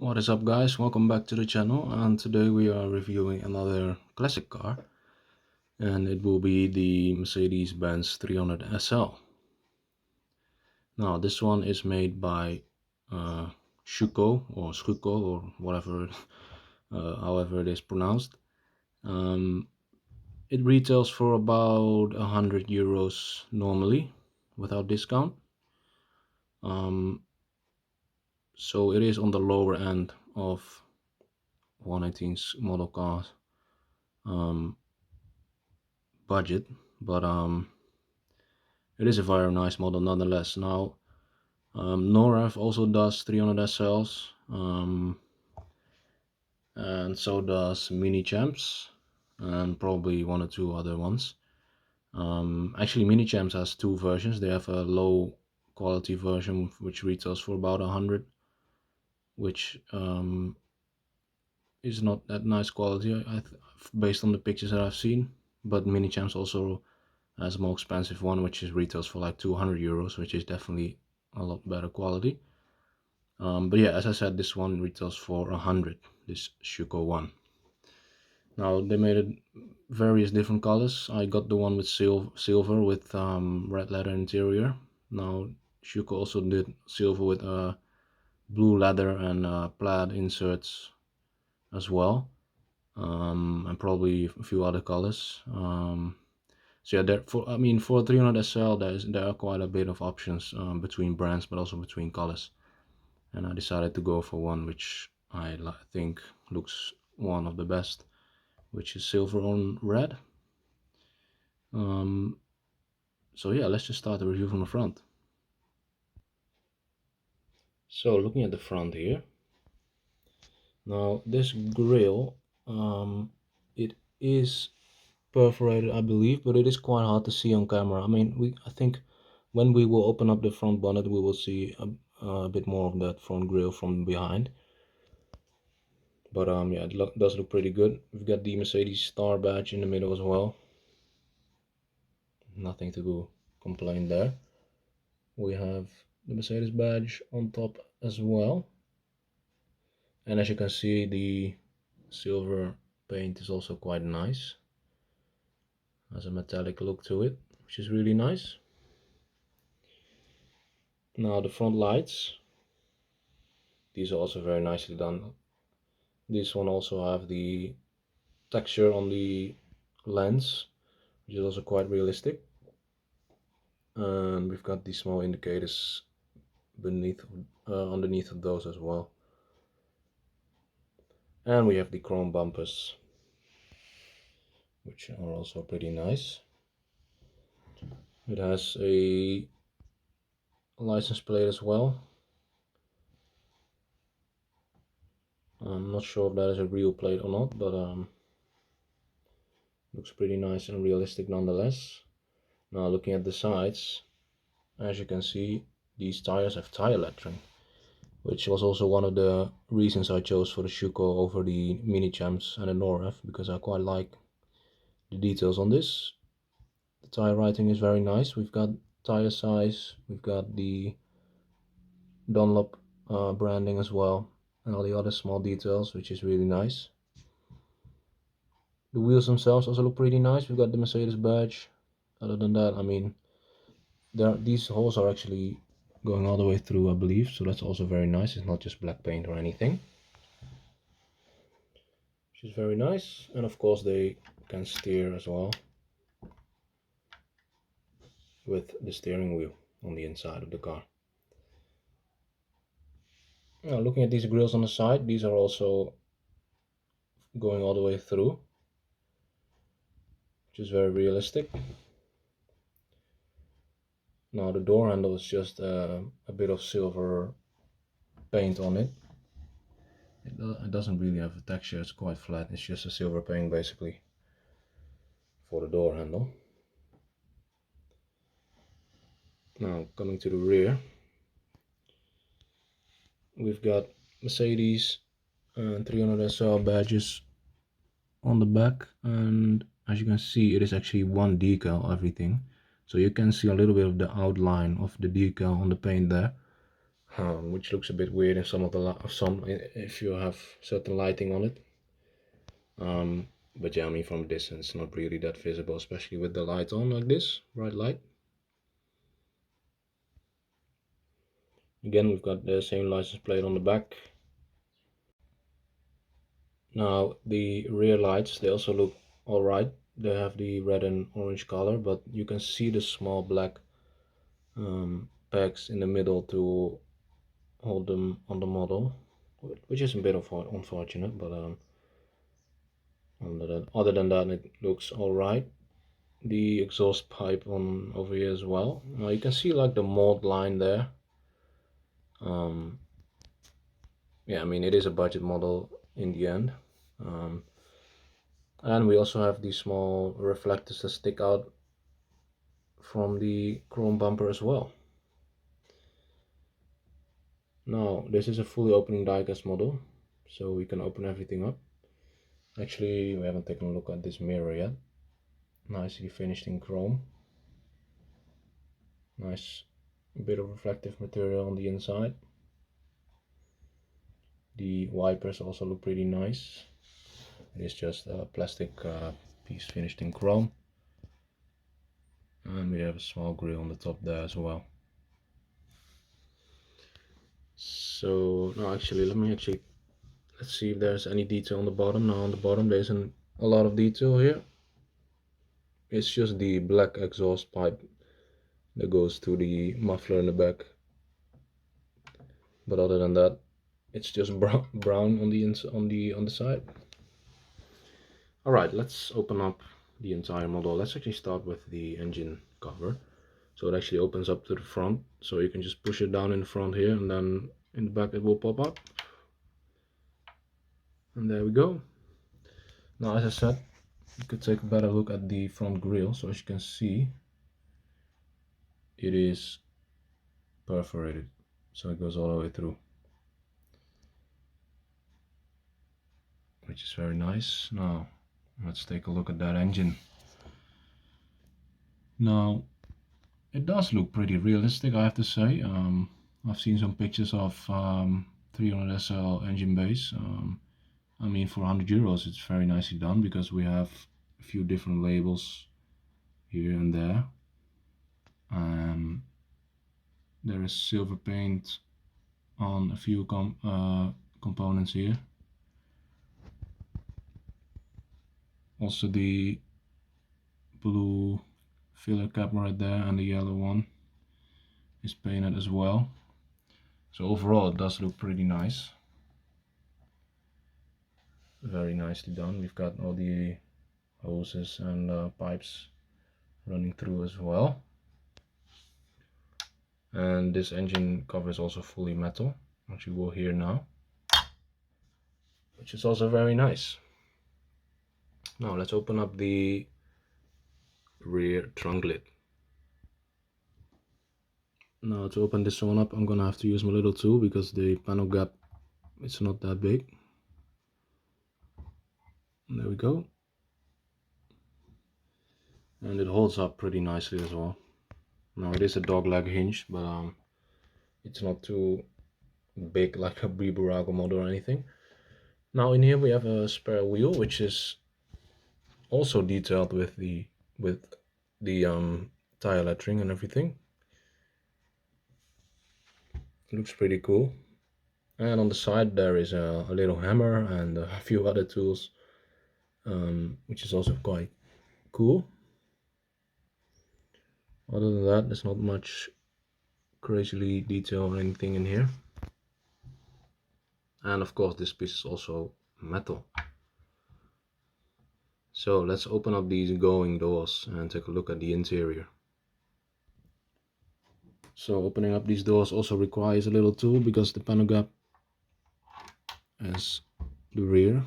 What is up, guys? Welcome back to the channel, and today we are reviewing another classic car, and it will be the Mercedes-Benz 300 SL. Now this one is made by Schuco or whatever, however it is pronounced. It retails for about €100 normally without discount. So it is on the lower end of 118's model cars budget, but it is a very nice model nonetheless. Now NORAF also does 300 SLs, and so does MiniChamps, and probably one or two other ones. Actually, MiniChamps has two versions. They have a low quality version which retails for about 100, which is not that nice quality based on the pictures that I've seen. But MiniChamps also has a more expensive one, which is retails for like €200, which is definitely a lot better quality. But yeah, as I said, this one retails for 100, this Schuco one. Now they made it various different colors. I got the one with silver with red leather interior. Now Schuco also did silver with blue leather and plaid inserts as well, and probably a few other colors. So yeah, for 300 SL there are quite a bit of options between brands, but also between colors. And I decided to go for one which I think looks one of the best, which is silver on red. So yeah, let's just start the review from the front. So looking at the front here, now this grille, it is perforated, I believe, but it is quite hard to see on camera. I think when we will open up the front bonnet, we will see a bit more of that front grille from behind. But yeah, it does look pretty good. We've got the Mercedes star badge in the middle as well. Nothing to complain there. We have the Mercedes badge on top as well. And as you can see, the silver paint is also quite nice. Has a metallic look to it, which is really nice. Now the front lights, these are also very nicely done. This one also have the texture on the lens, which is also quite realistic. And we've got these small indicators underneath of those as well. And we have the chrome bumpers, which are also pretty nice. It has a license plate as well. I'm not sure if that is a real plate or not, but looks pretty nice and realistic nonetheless. Now looking at the sides, as you can see, these tires have tire lettering, which was also one of the reasons I chose for the Schuco over the MiniChamps and the NORAF, because I quite like the details on this. The tire writing is very nice. We've got tire size, we've got the Dunlop branding as well, and all the other small details, which is really nice. The wheels themselves also look pretty nice. We've got the Mercedes badge. Other than that, these holes are actually going all the way through, I believe, so that's also very nice. It's not just black paint or anything, which is very nice. And of course they can steer as well with the steering wheel on the inside of the car. Now looking at these grills on the side, these are also going all the way through, which is very realistic. Now the door handle is just a bit of silver paint on it. It doesn't really have a texture, it's quite flat. It's just a silver paint basically for the door handle. Now coming to the rear, we've got Mercedes 300 SL badges on the back, and as you can see, it is actually one decal, everything. So you can see a little bit of the outline of the decal on the paint there. which looks a bit weird in some of the if you have certain lighting on it. But yeah, I mean, from a distance, not really that visible, especially with the light on like this, bright light. Again, we've got the same license plate on the back. Now, the rear lights, they also look alright. They have the red and orange color, but you can see the small black pegs in the middle to hold them on the model, which is a bit of unfortunate, but other than that, it looks alright. The exhaust pipe on over here as well. Now you can see like the mold line there. Yeah, I mean, it is a budget model in the end. And we also have these small reflectors that stick out from the chrome bumper as well. Now, this is a fully opening diecast model, so we can open everything up. Actually, we haven't taken a look at this mirror yet. Nicely finished in chrome. Nice bit of reflective material on the inside. The wipers also look pretty nice. It is just a plastic piece finished in chrome. And we have a small grille on the top there as well. So now actually, let's see if there's any detail on the bottom. Now on the bottom there isn't a lot of detail here. It's just the black exhaust pipe that goes to the muffler in the back. But other than that, it's just brown on the side. All right, let's open up the entire model. Let's actually start with the engine cover. So it actually opens up to the front, so you can just push it down in the front here, and then in the back it will pop up. And there we go. Now, as I said, you could take a better look at the front grille. So as you can see, it is perforated, so it goes all the way through, which is very nice. Now let's take a look at that engine. Now it does look pretty realistic, I have to say. I've seen some pictures of 300 SL engine base. I mean, for 100 euros it's very nicely done, because we have a few different labels here and there. There is silver paint on a few components here. Also the blue filler cap right there, and the yellow one is painted as well. So overall it does look pretty nice. Very nicely done. We've got all the hoses and pipes running through as well. And this engine cover is also fully metal, which you will hear now, which is also very nice. Now let's open up the rear trunk lid. Now to open this one up, I'm gonna have to use my little tool, because the panel gap, it's not that big. And there we go. And it holds up pretty nicely as well. Now it is a dogleg hinge, but it's not too big like a Burago model or anything. Now in here we have a spare wheel, which is also detailed with the tire lettering and everything. It looks pretty cool. And on the side there is a little hammer and a few other tools, which is also quite cool. Other than that, there's not much crazily detail or anything in here. And of course this piece is also metal. So let's open up these Gullwing doors and take a look at the interior. So opening up these doors also requires a little tool, because the panel gap is the rear.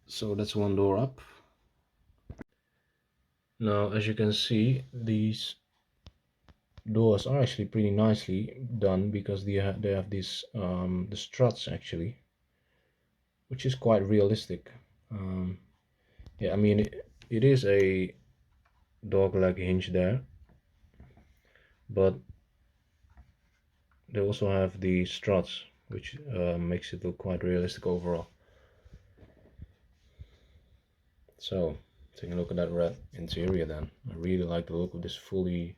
So that's one door up. Now as you can see, these doors are actually pretty nicely done, because they have this the struts actually, which is quite realistic. Yeah, I mean it is a dog leg hinge there, but they also have the struts, which makes it look quite realistic overall. So taking a look at that red interior then. I really like the look of this fully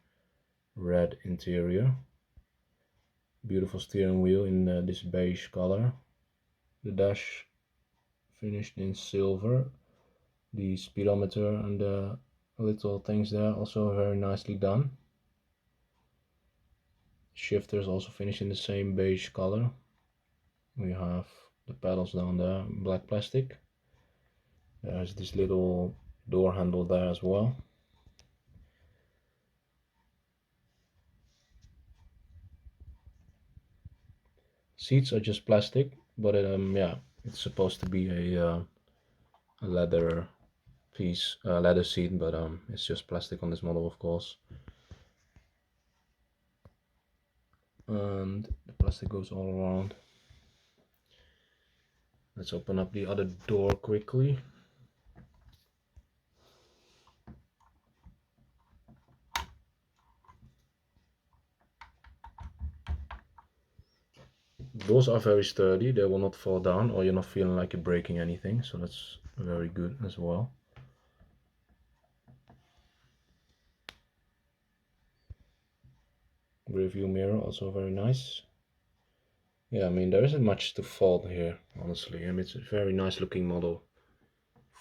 red interior. Beautiful steering wheel in this beige color. The dash finished in silver. The speedometer and the little things there also very nicely done. Shifters also finished in the same beige color. We have the pedals down there, black plastic. There's this little door handle there as well. Seats are just plastic, but yeah, it's supposed to be a leather piece, leather seat, but it's just plastic on this model, of course. And the plastic goes all around. Let's open up the other door quickly. Those are very sturdy, they will not fall down, or you're not feeling like you're breaking anything, so that's very good as well. Rear view mirror also very nice. Yeah, I mean, there isn't much to fault here, honestly. I mean, it's a very nice looking model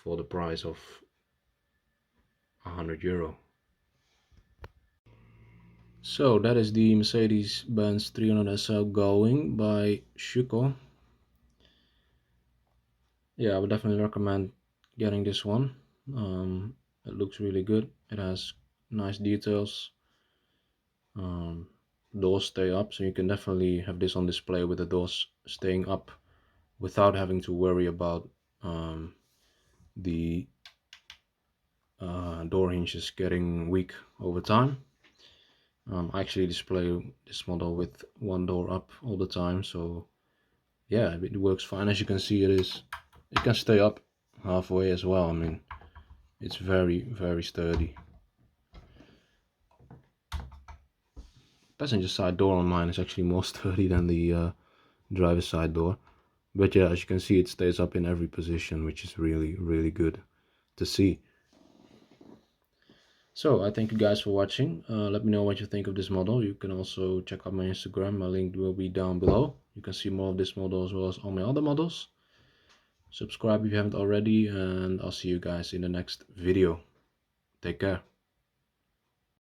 for the price of €100. So that is the Mercedes-Benz 300 SL Gullwing by Schuco. Yeah, I would definitely recommend getting this one. It looks really good. It has nice details. Doors stay up, so you can definitely have this on display with the doors staying up without having to worry about the door hinges getting weak over time. I actually display this model with one door up all the time, so yeah, it works fine. As you can see, it can stay up halfway as well. I mean, it's very sturdy. Passenger side door on mine is actually more sturdy than the driver's side door, but yeah, as you can see, it stays up in every position, which is really good to see. So I thank you guys for watching. Let me know what you think of this model. You can also check out my Instagram. My link will be down below. You can see more of this model as well as all my other models. Subscribe if you haven't already, and I'll see you guys in the next video. Take care.